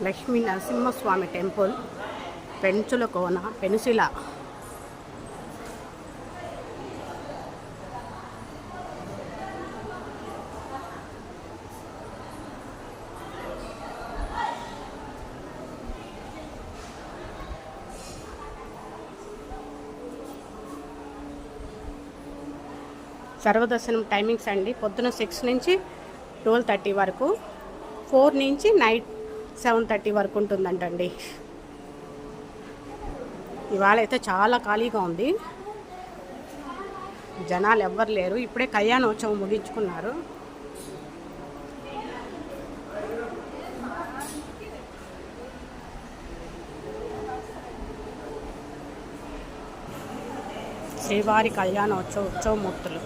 Lakshmi Narasimhaswamy temple, పెంచుల కోన, పెనుసిల. సర్వదర్శనం timings అండి, పొద్దున 6 నుంచి 12:30 వరకు, 4 నుంచి నైట్ 7:30 వరకు ఉంటుందంటండి. ఇవాళ అయితే చాలా ఖాళీగా ఉంది, జనాలు ఎవ్వరు లేరు. ఇప్పుడే కళ్యాణోత్సవం ముగించుకున్నారు. శ్రీవారి కళ్యాణోత్సవ ఉత్సవమూర్తులు.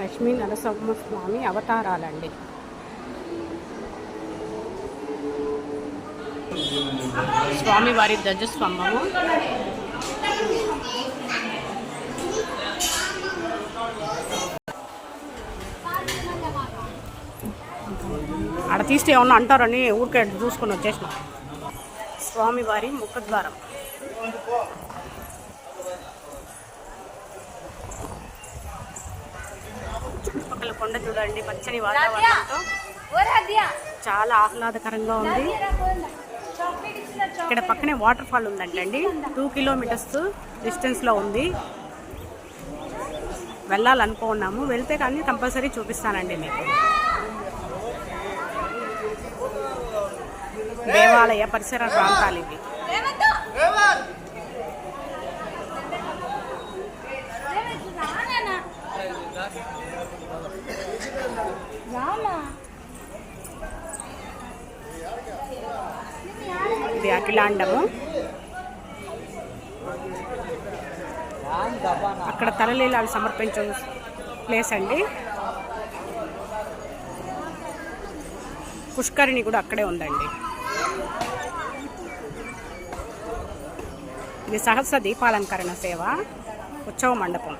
లక్ష్మీ నరసింహస్వామి అవతారాలండి. స్వామివారి ధ్వజస్తంభము, ఆడ తీస్తే ఏమన్నా అంటారని ఊరికే చూసుకొని వచ్చేసిన. స్వామివారి ముఖద్వారం, చుట్టుపక్కల కొండ చూడండి, పచ్చని వాతావరణంతో చాలా ఆహ్లాదకరంగా ఉంది. ఇక్కడ పక్కనే వాటర్ ఫాల్ ఉందంటండి, 2 కిలోమీటర్స్ డిస్టెన్స్లో ఉంది. వెళ్ళాలనుకున్నాము, వెళ్తే కానీ కంపల్సరీ చూపిస్తానండి మీకు. దేవాలయ పరిసర ప్రాంతాలు ఇవి. ఇది అఖిలాండము, అక్కడ తలలీలాలు సమర్పించే ప్లేస్ అండి. పుష్కరిణి కూడా అక్కడే ఉందండి. ఇది సహస్ర దీపాలంకరణ సేవ, ఉత్సవ మండపం.